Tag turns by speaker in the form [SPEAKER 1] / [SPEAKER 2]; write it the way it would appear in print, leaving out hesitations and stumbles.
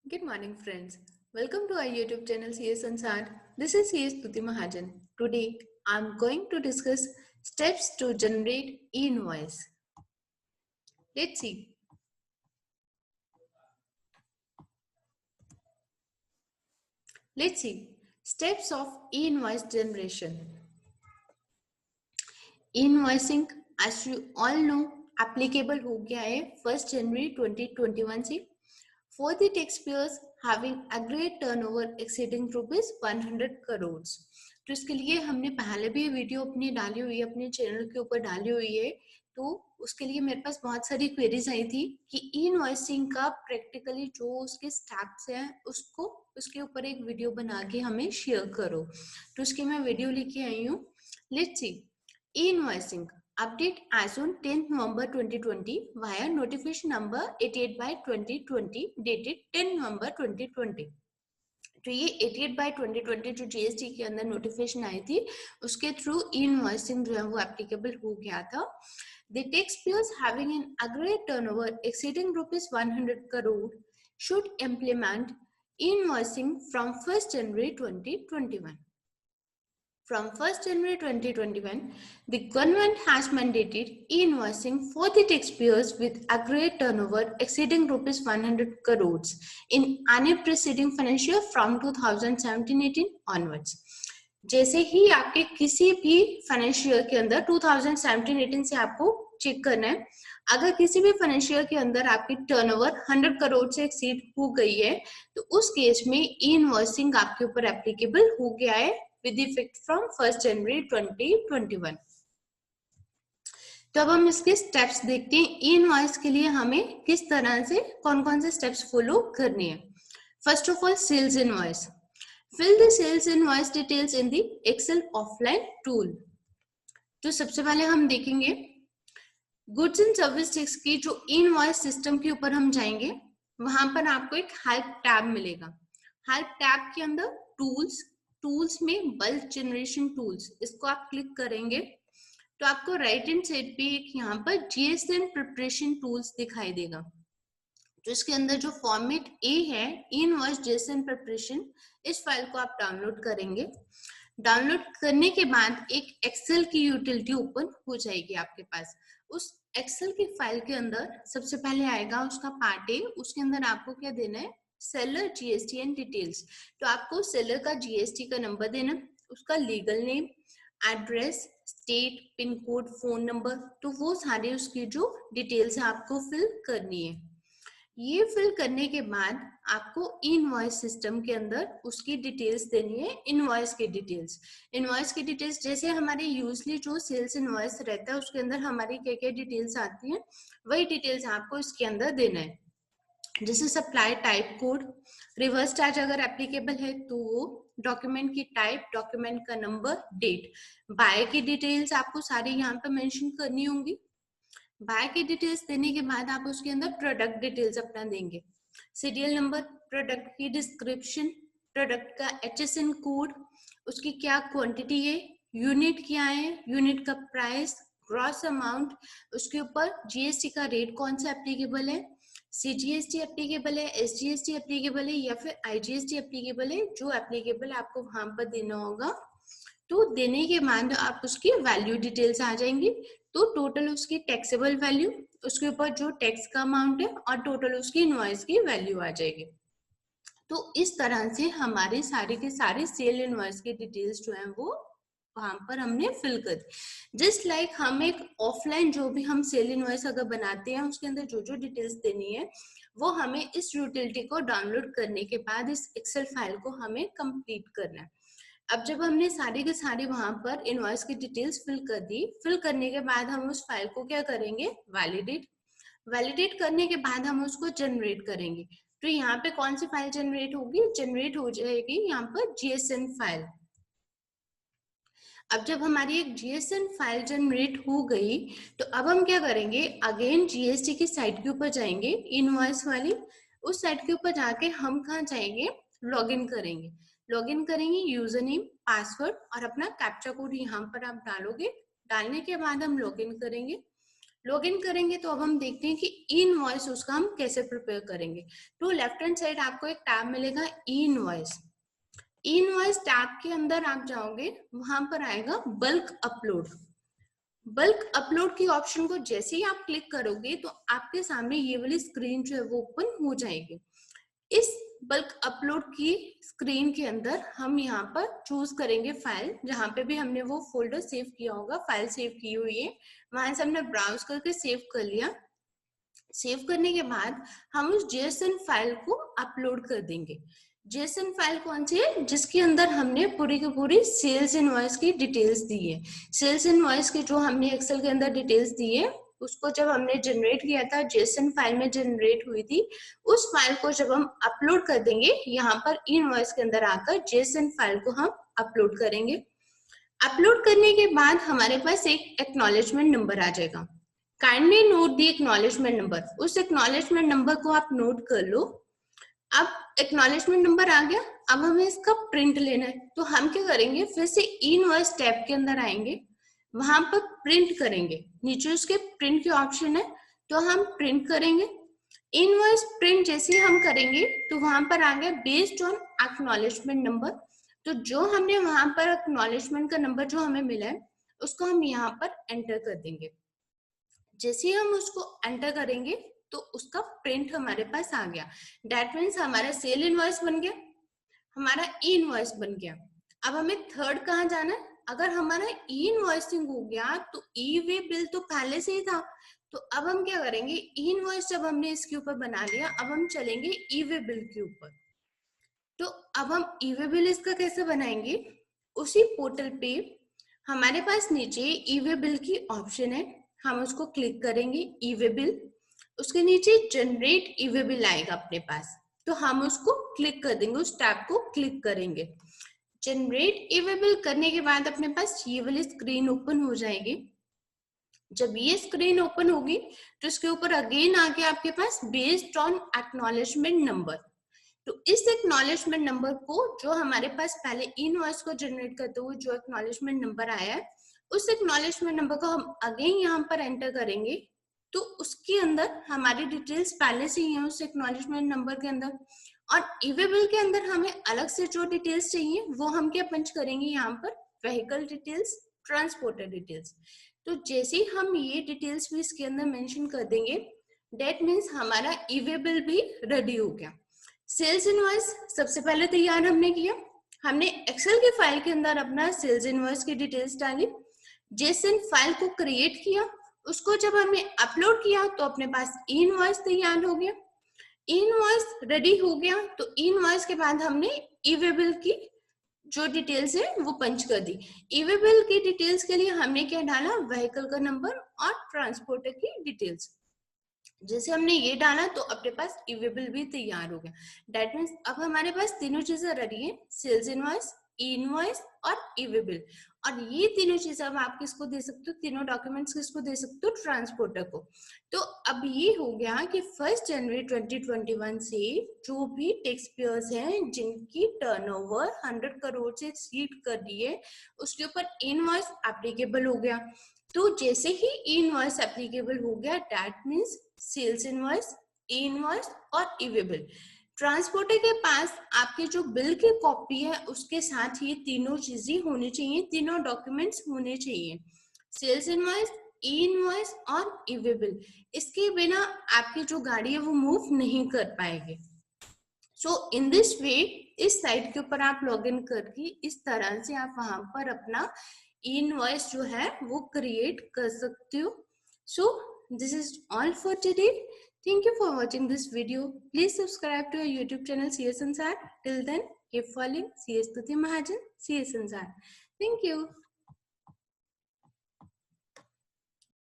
[SPEAKER 1] Good morning, friends. Welcome to our YouTube channel CS Ansar. This is CS Tuti Mahajan. Today, I'm going to discuss steps to generate e-invoice. Let's see. Let's see. Steps of e-invoice generation. E-invoicing, as you all know, applicable हो गया है 1 January 2021 से. For the taxpayers having aggregate turnover exceeding rupees 100 crores. तो इसके लिए हमने पहले भी वीडियो अपनी डाली हुई है, अपने चैनल के ऊपर डाली हुई है. तो उसके लिए मेरे पास बहुत सारी क्वेरीज आई थी कि ई इनवॉइसिंग का प्रैक्टिकली जो उसके स्टेप्स हैं उसको उसके ऊपर एक वीडियो बना के हमें शेयर करो. तो उसकी मैं वीडियो लेके आई हूँ. Let's see. E invoicing update as on 10th November 2020 via notification number 88/2020 dated 10 November 2020. तो ये 88/2020 जो जीएसटी के अंदर नोटिफिकेशन आई थी उसके थ्रू ई इनवॉइसिंग जो है वो एप्लीकेबल हो गया था. The taxpayers having an aggregate turnover exceeding rupees 100 crore should implement e-invoicing from 1st January 2021. From 1st January 2021, the government has mandated e-invoicing for the taxpayers with aggregate turnover exceeding rupees 100 crores in any preceding financial year from 2017-18 onwards. जैसे ही आपके किसी भी financial year के अंदर 2017-18 से आपको check करना है, अगर किसी भी फाइनेंशियल ईयर के अंदर आपकी टर्नओवर 100 करोड़ से एक्सीड हो गई है तो उस केस में ई इनवॉइसिंग आपके ऊपर एप्लीकेबल हो गया है with effect from 1st January 2021. तो अब हम इसके स्टेप्स देखते हैं. ई इनवॉइस के लिए हमें किस तरह से कौन कौन से स्टेप्स फॉलो करने हैं. First of all, sales invoice. Fill the sales invoice details in the Excel offline tool. तो सबसे पहले हम देखेंगे गुड्स एंड सर्विस टैक्स की जो इनवॉइस सिस्टम के ऊपर हम जाएंगे, वहां पर आपको एक हेल्प टैब मिलेगा. हेल्प टैब के अंदर टूल्स में बल्क जनरेशन टूल्स, इसको आप क्लिक करेंगे तो आपको राइट हैंड साइड पे एक यहाँ पर जीएसएन प्रिपरेशन टूल्स दिखाई देगा. तो इसके अंदर जो फॉर्मेट ए है इनवॉइस जीएसएन प्रिपरेशन, इस फाइल को आप डाउनलोड करेंगे. डाउनलोड करने के बाद एक एक्सेल की यूटिलिटी ओपन हो जाएगी आपके पास. उस एक्सेल की फाइल के अंदर सबसे पहले आएगा उसका पार्ट ए. उसके अंदर आपको क्या देना है, सेलर जीएसटी एंड डिटेल्स. तो आपको सेलर का जीएसटी का नंबर देना, उसका legal name, address, state, pin code, phone number, तो वो सारे उसकी जो डिटेल्स है आपको फिल करनी है. ये फिल करने के बाद आपको इनवॉइस सिस्टम के अंदर उसकी डिटेल्स देनी है. इनवॉइस की डिटेल्स जैसे हमारे यूजली जो सेल्स इनवॉइस रहता है उसके अंदर हमारी क्या क्या डिटेल्स आती हैं, वही डिटेल्स आपको इसके अंदर देना है. जैसे supply type code, reverse charge अगर एप्लीकेबल है तो वो, डॉक्यूमेंट की टाइप, डॉक्यूमेंट का नंबर, डेट. बाय की डिटेल्स आपको सारी यहाँ पे मेंशन करनी होंगी. बाय की डिटेल्स देने के बाद आप उसके अंदर प्रोडक्ट डिटेल्स अपना देंगे. सीरियल नंबर, प्रोडक्ट की डिस्क्रिप्शन, प्रोडक्ट का एचएसएन कोड, उसकी क्या क्वांटिटी है, यूनिट क्या है, यूनिट का प्राइस, ग्रॉस अमाउंट, उसके ऊपर जीएसटी का रेट कौन सा एप्लीकेबल है, सीजीएसटी एप्लीकेबल है, एसजीएसटी एप्लीकेबल है या फिर आईजीएसटी एप्लीकेबल है. जो एप्लीकेबल आपको वहां पर देना होगा. तो देने के बाद आप उसकी वैल्यू डिटेल्स आ जाएंगी. तो टोटल उसकी टैक्सेबल वैल्यू, उसके ऊपर जो टैक्स का अमाउंट है और टोटल उसकी इनवॉइस की वैल्यू आ जाएगी. तो इस तरह से हमारे सारे के सारे सेल इनवॉइस की डिटेल्स जो है वो वहां पर हमने फिल कर दी. जस्ट लाइक हम एक ऑफलाइन जो भी हम सेल इनवॉइस अगर बनाते हैं उसके अंदर जो जो डिटेल्स देनी है वो हमें इस यूटिलिटी को डाउनलोड करने के बाद इस एक्सेल फाइल को हमें कंप्लीट करना है. अब जब हमने सारी के सारी वहां पर इनवॉइस की डिटेल्स फिल कर दी, फिल करने के बाद हम उस फाइल को क्या करेंगे, वैलिडेट करने के बाद हम उसको जनरेट करेंगे. तो यहाँ पे कौन सी फाइल जनरेट होगी, जनरेट हो जाएगी यहाँ पर जीएसएन फाइल. अब जब हमारी एक जीएसएन फाइल जनरेट हो गई तो अब हम क्या करेंगे, अगेन जीएसटी की साइट के ऊपर जाएंगे, इनवॉइस वाली उस साइट के ऊपर जाके हम कहाँ जाएंगे, लॉगिन करेंगे. यूजर नेम, पासवर्ड और अपना कैप्चा कोड यहाँ पर आप डालोगे. डालने के बाद हम लॉगिन करेंगे. लॉग इन करेंगे तो अब हम देखते हैं कि इनवॉइस उसका हम कैसे प्रिपेयर करेंगे। तो लेफ्ट हैंड साइड आपको एक टैब मिलेगा इनवॉइस। इनवॉइस टैब के अंदर आप जाओगे, वहां पर आएगा बल्क अपलोड। बल्क अपलोड की ऑप्शन को जैसे ही आप क्लिक करोगे तो आपके सामने ये वाली स्क्रीन जो है वो ओपन हो जाएगी। इस बल्क अपलोड की स्क्रीन के अंदर हम यहाँ पर चूज करेंगे फाइल, जहां पे भी हमने वो फोल्डर सेव किया होगा, फाइल सेव की हुई है, वहां से हमने ब्राउज करके सेव कर लिया। सेव करने के बाद हम उस जेएसएन फाइल को अपलोड कर देंगे। जेएसएन फाइल कौन सी है? जिसके अंदर हमने पूरी की पूरी सेल्स इनवॉइस की डिटेल्स दी है। सेल्स इनवॉइस की जो हमने एक्सेल के अंदर डिटेल्स दी है, उसको जब हमने जनरेट किया था, जेएसएन फाइल में जनरेट हुई थी, उस फाइल को जब हम अपलोड कर देंगे, यहाँ पर इनवॉइस के अंदर आकर जेएसएन फाइल को हम अपलोड करेंगे। अपलोड करने के बाद हमारे पास एक एक्नॉलेजमेंट नंबर आ जाएगा। काइंडली नोट दी एक्नॉलेजमेंट नंबर। उस एक्नॉलेजमेंट नंबर को आप नोट कर लो। अब एक्नॉलेजमेंट नंबर आ गया, अब हमें इसका प्रिंट लेना है। तो हम क्या करेंगे, फिर से इनवॉइस टैब के अंदर आएंगे, वहां पर प्रिंट करेंगे। नीचे उसके प्रिंट के ऑप्शन है, तो हम प्रिंट करेंगे। इनवॉइस प्रिंट जैसे हम करेंगे तो वहां पर आ गया बेस्ड ऑन एक्नॉलेजमेंट नंबर। तो जो हमने वहां पर एक्नॉलेजमेंट का नंबर जो हमें मिला है, उसको हम यहाँ पर एंटर कर देंगे। जैसे ही हम उसको एंटर करेंगे तो उसका प्रिंट हमारे पास आ गया। दैट मीन्स हमारा सेल इनवॉइस बन गया, हमारा ई इनवॉइस बन गया। अब हमें थर्ड कहाँ जाना है? अगर हमारा ई इनवॉइसिंग हो गया तो ई वे बिल तो पहले से ही था, तो अब हम क्या करेंगे, ई इनवॉइस जब हमने इसके ऊपर बना लिया, अब हम चलेंगे ई वे बिल के ऊपर। तो अब हम ई वे बिल इसका कैसे बनाएंगे? उसी पोर्टल पे हमारे पास नीचे ई वे बिल की ऑप्शन है, हम उसको क्लिक करेंगे ई वे बिल। उसके नीचे जनरेट ई वे बिल आएगा अपने पास, तो हम उसको क्लिक कर देंगे, उस टैब को क्लिक करेंगे। जनरेट ई वे बिल करने के बाद अपने पास ये वाली स्क्रीन ओपन हो जाएगी। जब ये स्क्रीन ओपन होगी तो इसके ऊपर अगेन आके आपके पास बेस्ड ऑन एक्नॉलेजमेंट नंबर। तो इस एक्नॉलेजमेंट नंबर को, जो हमारे पास पहले इनवॉइस को जनरेट करते हुए जो एक्नॉलेजमेंट नंबर आया है, उस एक्नॉलेजमेंट नंबर को हम अगेन यहाँ पर एंटर करेंगे। तो उसके अंदर हमारी डिटेल्स पहले से ही है उस एक्नॉलेजमेंट नंबर के अंदर। और ई-वे बिल के अंदर हमें अलग से जो डिटेल्स चाहिए वो हम क्या पंच करेंगे यहाँ पर, व्हीकल डिटेल्स, ट्रांसपोर्टर डिटेल्स। तो जैसे ही हम ये डिटेल्स भी इसके अंदर मेंशन कर देंगे, दैट मीन्स हमारा ई-वे बिल भी रेडी हो गया। सेल्स इनवॉइस सबसे पहले तैयार हमने किया, हमने एक्सेल के फाइल के अंदर अपना सेल्स इनवॉइस की डिटेल्स डाली, जेसन फाइल को क्रिएट किया, उसको जब हमने अपलोड किया तो अपने पास इनवॉइस तैयार हो गया। इनवॉइस रेडी हो गया तो इनवॉइस के बाद हमने ई-वे बिल की जो डिटेल्स है वो पंच कर दी। ई-वे बिल की डिटेल्स के लिए हमने क्या डाला, व्हीकल का नंबर और ट्रांसपोर्टर की डिटेल्स। जैसे हमने ये डाला तो अपने पास ई-वे बिल भी तैयार हो गया। दैट मीन्स अब हमारे पास तीनों चीजें रेडी है, सेल्स इनवॉइस, इनवॉइस और ई-वे बिल। और ये तीनों चीजें अब आप किसको दे सकते हो, तीनों डॉक्यूमेंट्स किसको दे सकते हो, ट्रांसपोर्टर को। तो अब ये हो गया कि 1 जनवरी 2021 से जो भी टैक्स पेयर्स हैं जिनकी टर्नओवर 100 करोड़ से एक्सीड कर दी है, उसके ऊपर इनवॉइस एप्लीकेबल हो गया। तो जैसे ही इनवॉइस एप्लीकेबल हो गया, that means sales invoice, invoice और ई-वे बिल। ट्रांसपोर्टर के पास आपके जो बिल की कॉपी है उसके साथ ये तीनों चीजें होनी चाहिए, तीनों डॉक्यूमेंट्स होने चाहिए, सेल्स इनवॉइस, ई इनवॉइस और ई-वे बिल। इसके बिना आपकी जो गाड़ी है वो मूव नहीं कर पाएगी। सो इन दिस वे, इस साइट के ऊपर आप लॉग इन करके इस तरह से आप वहां पर अपना इनवॉइस जो है वो क्रिएट कर सकते हो। सो this is all for today. Thank you for watching this video. Please subscribe to our YouTube channel CS Sansar. Till then, keep following CS Tuti Mahajan, CS Sansar. Thank you.